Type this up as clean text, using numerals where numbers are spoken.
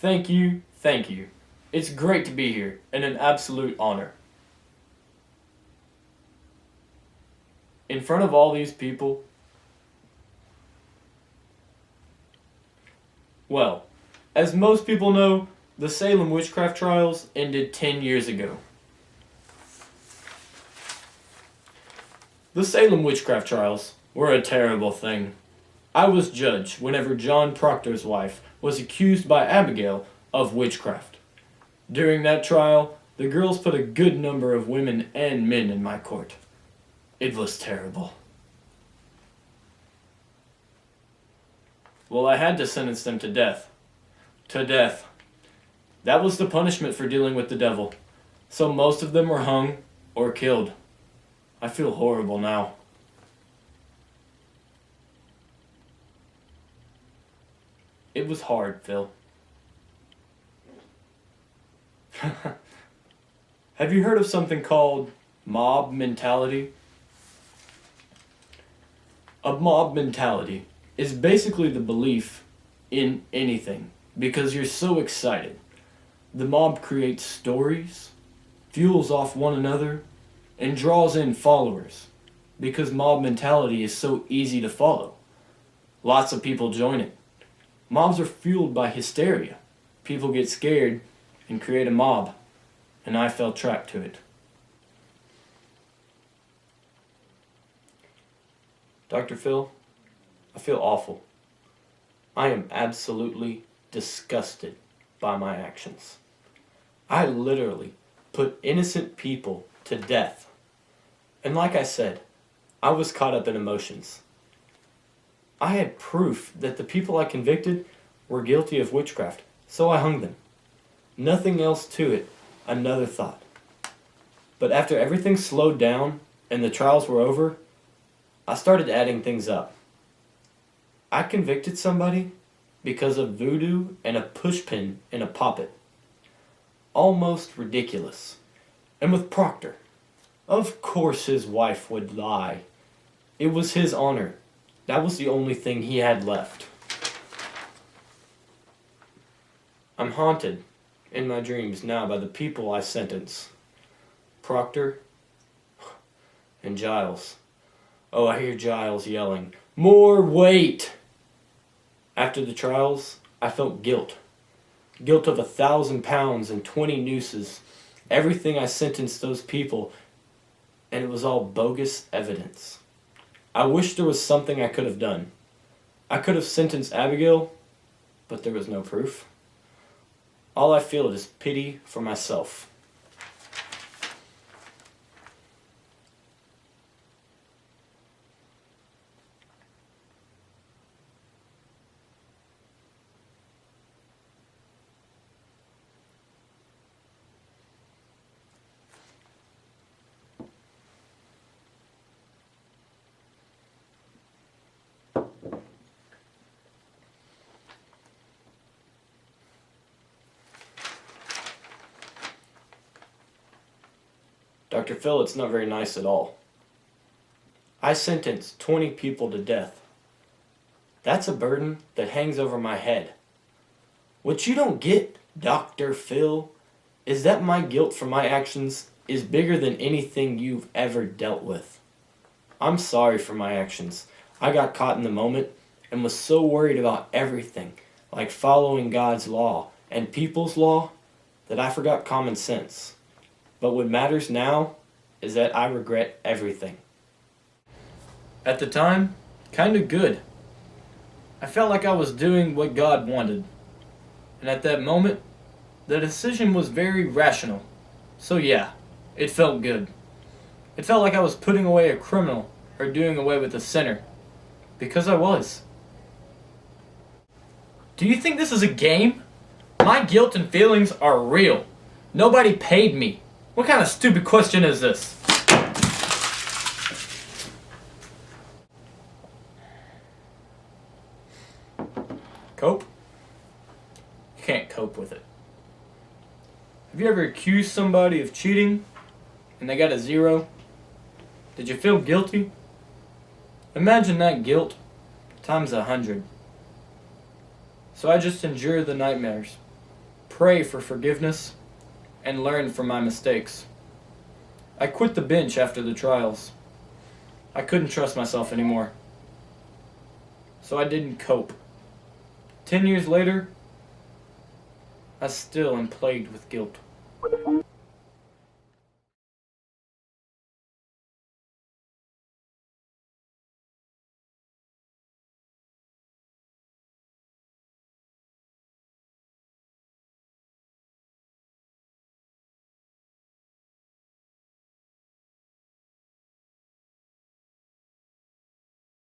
Thank you, thank you. It's great to be here, and an absolute honor. In front of all these people, well, as most people know, the Salem witchcraft trials ended 10 years ago. The Salem witchcraft trials were a terrible thing. I was judge whenever John Proctor's wife was accused by Abigail of witchcraft. During that trial, the girls put a good number of women and men in my court. It was terrible. Well, I had to sentence them to death. To death. That was the punishment for dealing with the devil. So most of them were hung or killed. I feel horrible now. It was hard, Phil. Have you heard of something called mob mentality? A mob mentality is basically the belief in anything because you're so excited. The mob creates stories, fuels off one another, and draws in followers because mob mentality is so easy to follow. Lots of people join it. Mobs are fueled by hysteria. People get scared and create a mob, and I fell trapped to it. Dr. Phil, I feel awful. I am absolutely disgusted by my actions. I literally put innocent people to death. And like I said, I was caught up in emotions. I had proof that the people I convicted were guilty of witchcraft, so I hung them. Nothing else to it, another thought. But after everything slowed down and the trials were over, I started adding things up. I convicted somebody because of voodoo and a pushpin in a poppet. Almost ridiculous. And with Proctor, of course his wife would lie. It was his honor. That was the only thing he had left. I'm haunted in my dreams now by the people I sentence. Proctor and Giles. Oh, I hear Giles yelling, "More weight!" After the trials, I felt guilt. Guilt of 1,000 pounds and 20 nooses. Everything I sentenced those people, and it was all bogus evidence. I wish there was something I could have done. I could have sentenced Abigail, but there was no proof. All I feel is pity for myself. Dr. Phil, it's not very nice at all. I sentenced 20 people to death. That's a burden that hangs over my head. What you don't get, Dr. Phil, is that my guilt for my actions is bigger than anything you've ever dealt with. I'm sorry for my actions. I got caught in the moment and was so worried about everything, like following God's law and people's law, that I forgot common sense. But what matters now is that I regret everything. At the time, kinda good. I felt like I was doing what God wanted. And at that moment, the decision was very rational. So yeah, it felt good. It felt like I was putting away a criminal or doing away with a sinner. Because I was. Do you think this is a game? My guilt and feelings are real. Nobody paid me. What kind of stupid question is this? Cope? You can't cope with it. Have you ever accused somebody of cheating and they got a 0? Did you feel guilty? Imagine that guilt times 100. So I just endure the nightmares pray for forgiveness, and learn from my mistakes. I quit the bench after the trials. I couldn't trust myself anymore. So I didn't cope. 10 years later, I still am plagued with guilt.